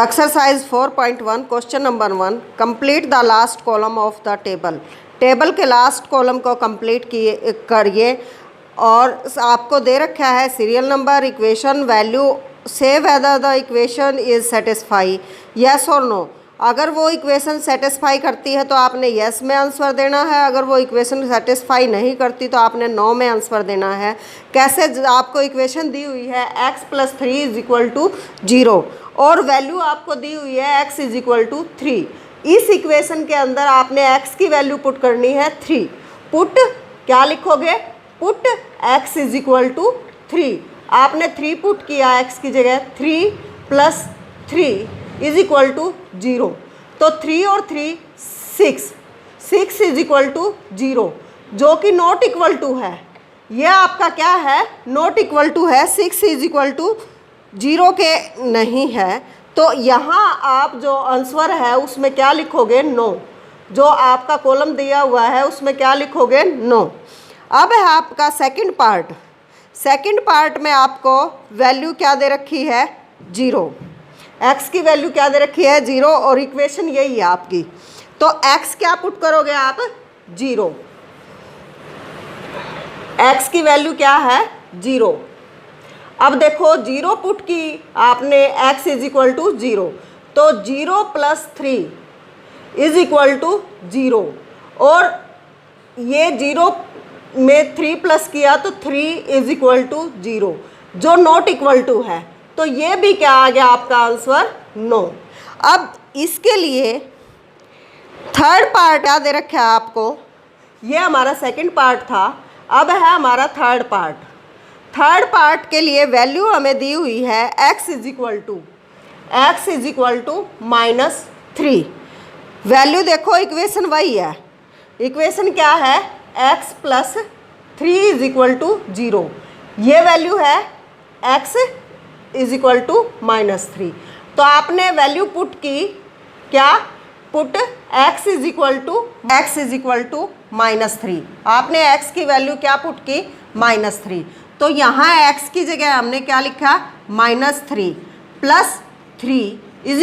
Exercise 4.1 question number 1 complete the last column of the table. Table के last column को complete करिए और आपको दे रखा है सीरियल नंबर, इक्वेशन, वैल्यू, से whether the equation is satisfy, yes और नो। अगर वो इक्वेशन सेटिस्फाई करती है तो आपने यस में आंसर देना है, अगर वो इक्वेशन सेटिस्फाई नहीं करती तो आपने नो में आंसर देना है। कैसे? आपको इक्वेशन दी हुई है x + 3 = 0 और वैल्यू आपको दी हुई है x = 3। इस इक्वेशन के अंदर आपने x की वैल्यू पुट करनी है 3। पुट क्या लिखोगे? Put x = 3। आपने 3 पुट किया x की जगह, 3 + 3 = 0। तो 3 और 3 6, 6 = 0 जो कि नॉट इक्वल टू है। ये आपका क्या है? नॉट इक्वल टू है, 6 = 0 के नहीं है। तो यहाँ आप जो आंसर है उसमें क्या लिखोगे? नो। जो आपका कॉलम दिया हुआ है उसमें क्या लिखोगे? नो। अब है आपका सेकंड पार्ट। सेकंड पार्ट में आपको वैल्यू क्या दे रखी है? 0। x की वैल्यू क्या दे रखी है? 0 और इक्वेशन यही है आपकी। तो x क्या पुट करोगे आप? 0। x की वैल्यू क्या है? 0। अब देखो 0 पुट की आपने, x = 0, तो 0 + 3 = 0 और ये 0 में 3 प्लस किया तो 3 = 0 जो नॉट इक्वल टू है। तो ये भी क्या आ गया आपका आंसर? नो। अब इसके लिए थर्ड पार्ट क्या दे रखा है आपको? ये हमारा सेकंड पार्ट था, अब है हमारा थर्ड पार्ट। थर्ड पार्ट के लिए वैल्यू हमें दी हुई है x = -3। वैल्यू देखो, इक्वेशन वही है। इक्वेशन क्या है? x + 3 = 0। ये वैल्यू है x = -3। तो आपने वैल्यू पुट की क्या? Put x = -3। आपने x की वैल्यू क्या पुट की? -3। तो यहाँ x की जगह हमने क्या लिखा? -3 + 3 =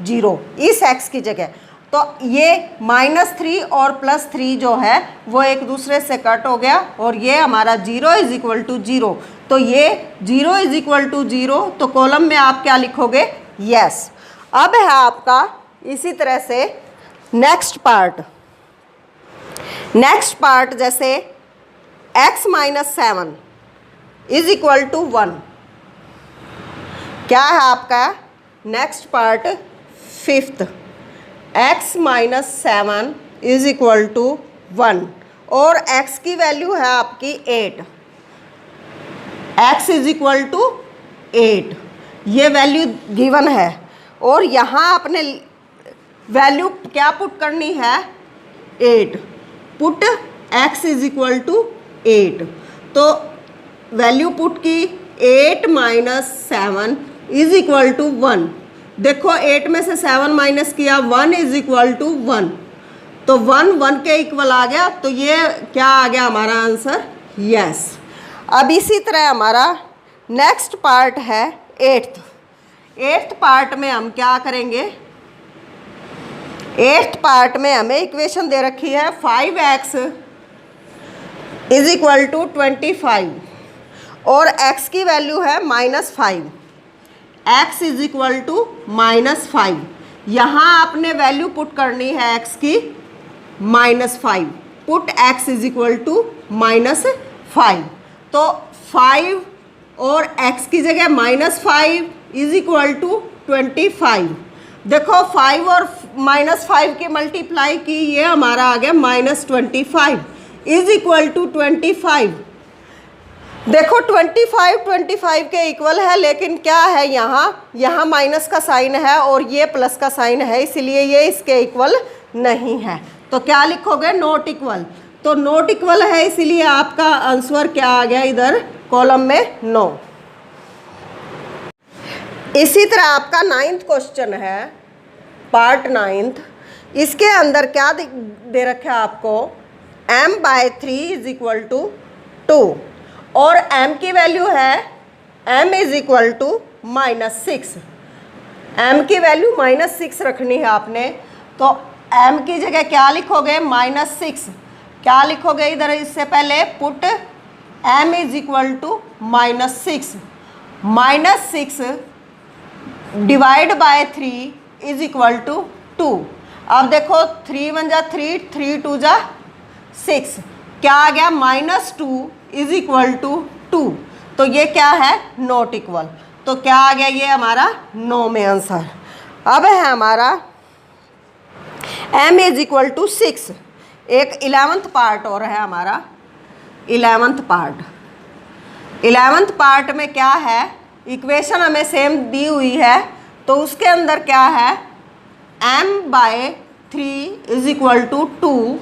0 इस x की जगह। तो ये -3 और +3 जो है वो एक दूसरे से कट हो गया और ये हमारा 0 = 0। तो ये 0 = 0, तो कॉलम में आप क्या लिखोगे? यस। अब है आपका इसी तरह से नेक्स्ट पार्ट। नेक्स्ट पार्ट जैसे x - 7 = 1। क्या है आपका नेक्स्ट पार्ट? फिफ्थ। x - 7 = 1 और x की वैल्यू है आपकी 8। x = 8, ये वैल्यू गिवन है और यहाँ आपने वैल्यू क्या पुट करनी है? 8। Put x = 8। तो वैल्यू पुट की 8 - 7 = 1। देखो 8 में से 7 माइनस किया, 1 = 1। तो 1 1 के इक्वल आ गया। तो ये क्या आ गया हमारा आंसर? यस। अब इसी तरह हमारा नेक्स्ट पार्ट है 8th। 8th पार्ट में हम क्या करेंगे? 8th पार्ट में हमें इक्वेशन दे रखी है 5x = 25 और x की वैल्यू है -5। x = -5। यहाँ आपने वैल्यू पुट करनी है x की -5। Put x = -5। तो 5 और x की जगह -5 = 25। देखो 5 और -5 की मल्टीप्लाई की, ये हमारा आ गया -25 = 25। देखो 25 के इक्वल है, लेकिन क्या है यहाँ माइनस का साइन है और ये प्लस का साइन है, इसलिए ये इसके इक्वल नहीं है। तो क्या लिखोगे? Not equal. तो नॉट इक्वल है, इसीलिए आपका आंसर क्या आ गया इधर कॉलम में? नो। इसी तरह आपका 9th क्वेश्चन है, पार्ट 9th। इसके अंदर क्या दे रखा है आपको? m/3 = 2 और m की वैल्यू है m = -6। m की वैल्यू -6 रखनी है आपने, तो m की जगह क्या लिखोगे, -6। क्या लिखोगे इधर, इससे पहले put m is equal to -6, -6 divide by 3 is equal to 2। अब देखो 3 1 जा 3, 3 2 जा 6, क्या आ गया, -2 इज इक्वल टू 2। तो ये क्या है, नॉट इक्वल। तो क्या आ गया, ये हमारा 9 में आंसर। अब है हमारा m इज इक्वल टू 6। एक 11th पार्ट और है हमारा, 11th पार्ट। 11th पार्ट में क्या है, इक्वेशन हमें सेम दी हुई है, तो उसके अंदर क्या है, m/3 is equal to 2,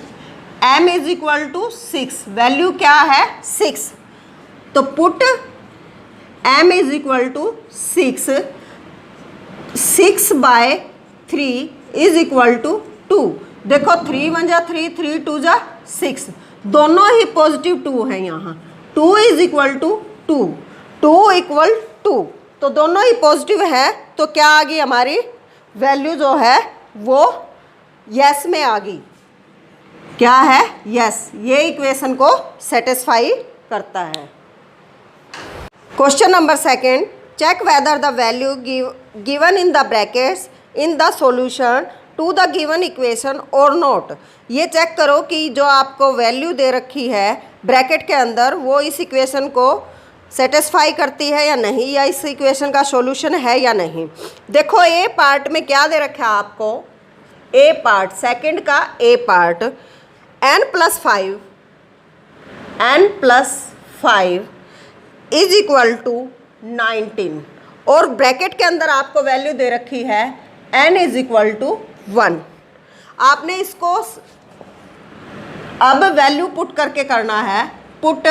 m is equal to 6, value क्या है 6। तो put m is equal to 6, 6/3 is equal to 2। देखो 3 1 जा 3, 3 2 जा 6, दोनों ही पॉजिटिव 2 हैं यहाँ। 2 इज इक्वल टू 2, 2 इक्वल 2, तो दोनों ही पॉजिटिव है। तो क्या आ गई हमारी वैल्यू जो है वो यस में आ गई। क्या है, यस। ये इक्वेशन को सेटिस्फाई करता है। Question number 2, check whether the value given in the brackets in the solution to the given equation और नॉट। ये चेक करो कि जो आपको वैल्यू दे रखी है ब्रैकेट के अंदर वो इस इक्वेशन को सेटिस्फाई करती है या नहीं, या इस इक्वेशन का सॉल्यूशन है या नहीं। देखो ए पार्ट में क्या दे रखा है आपको, ए पार्ट, सेकंड का A part, n+5 is equal to 19, और ब्रैकेट के अंदर आपको वैल्यू दे रखी है n इज इक्वल टू 1। आपने इसको अब वैल्यू पुट करके करना है, put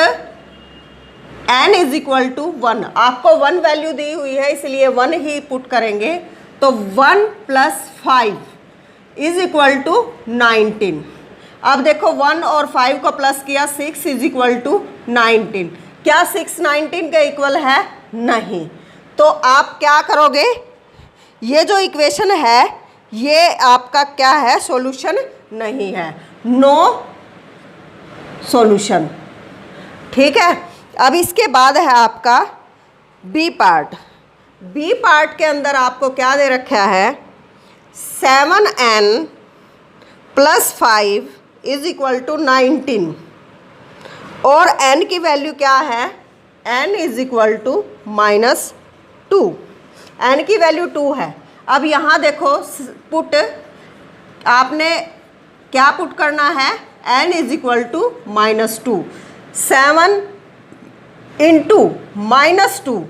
n is equal to 1। आपको 1 वैल्यू दी हुई है इसलिए 1 ही पुट करेंगे। तो 1 + 5 इज इक्वल टू 19। अब देखो 1 और 5 को प्लस किया, 6 इज इक्वल टू 19। क्या 6 19 के इक्वल है, नहीं। तो आप क्या करोगे, ये जो इक्वेशन है ये आपका क्या है, सॉल्यूशन नहीं है, नो सॉल्यूशन। ठीक है। अब इसके बाद है आपका बी पार्ट। बी पार्ट के अंदर आपको क्या दे रखा है, 7n + 5 इज इक्वल टू 19, और n की वैल्यू क्या है, n is equal to -2। n की वैल्यू 2 है। अब यहाँ देखो पुट, आपने क्या पुट करना है, n is equal to -2, 7 into -2,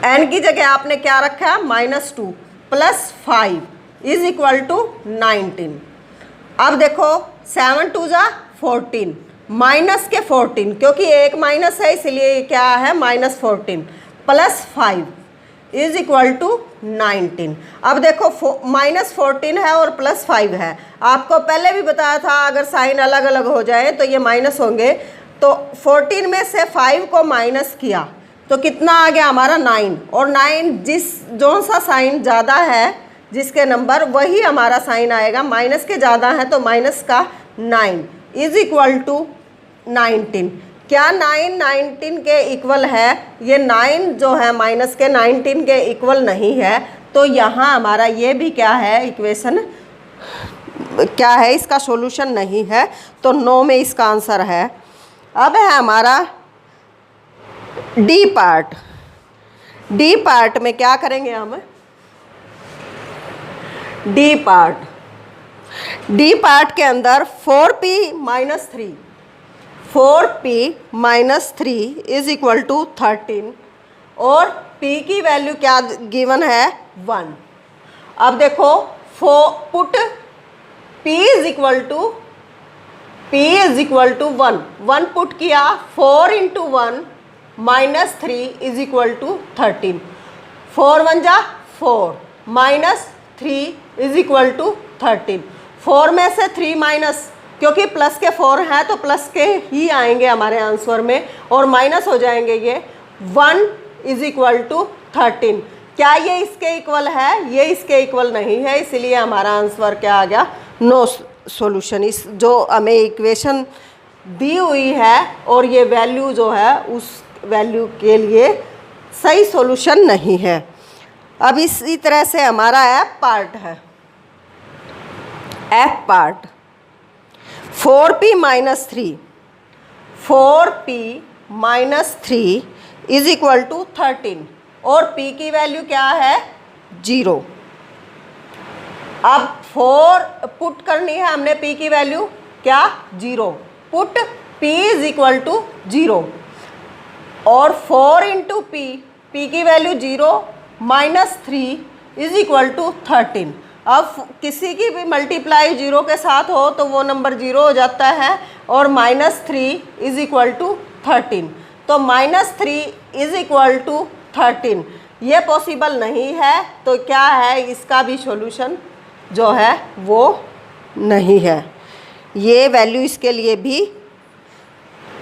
n की जगह आपने क्या रखा, -2 + 5 इज इक्वल टू 19। अब देखो 7 2 जा 14, माइनस के 14, क्योंकि एक माइनस है इसलिए क्या है, -14 + 5 इज इक्वल टू 19। अब देखो -14 है और +5 है। आपको पहले भी बताया था अगर साइन अलग अलग हो जाए तो ये माइनस होंगे। तो 14 में से 5 को माइनस किया तो कितना आ गया हमारा, 9। और 9 जो सा साइन ज़्यादा है जिसके नंबर, वही हमारा साइन आएगा। माइनस के ज़्यादा है तो माइनस का 9 इज इक्वल टू 19। क्या 9 19 के इक्वल है, ये 9 जो है माइनस के 19 के इक्वल नहीं है। तो यहाँ हमारा ये भी क्या है, इक्वेशन क्या है, इसका सॉल्यूशन नहीं है। तो 9 में इसका आंसर है। अब है हमारा डी पार्ट। डी पार्ट में क्या करेंगे हम, डी पार्ट के अंदर 4p - 3 इज इक्वल टू 13, और p की वैल्यू क्या गिवन है, 1। अब देखो put p is equal to 1 put किया, 4 × 1 - 3 इज इक्वल टू 13, 4 1 जा 4 -3 इज इक्वल टू 13। 4 में से 3 माइनस, क्योंकि प्लस के 4 हैं तो प्लस के ही आएंगे हमारे आंसर में, और माइनस हो जाएंगे ये। 1 इज इक्वल टू 13। क्या ये इसके इक्वल है? ये इसके इक्वल नहीं है, इसलिए हमारा आंसर क्या आ गया? No solution. इस जो हमें इक्वेशन दी हुई है और ये वैल्यू जो है उस वैल्यू के लिए सही सॉल्यूशन नहीं है। अब इसी तरह से हमारा एफ पार्ट है। F part 4p minus 3, 4p minus 3 is equal to 13 और p की वैल्यू क्या है? 0। अब 4 पुट करनी है हमने, p की वैल्यू क्या? 0। Put p is equal to 0 और 4 इंटू p की value 0 minus 3 is equal to 13। अब किसी की भी मल्टीप्लाई 0 के साथ हो तो वो नंबर 0 हो जाता है और माइनस 3 इज इक्वल टू 13। तो माइनस 3 इज इक्वल टू 13 ये पॉसिबल नहीं है, तो क्या है? इसका भी सॉल्यूशन जो है वो नहीं है। ये वैल्यू इसके लिए भी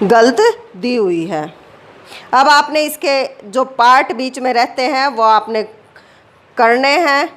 गलत दी हुई है। अब आपने इसके जो पार्ट बीच में रहते हैं वो आपने करने हैं।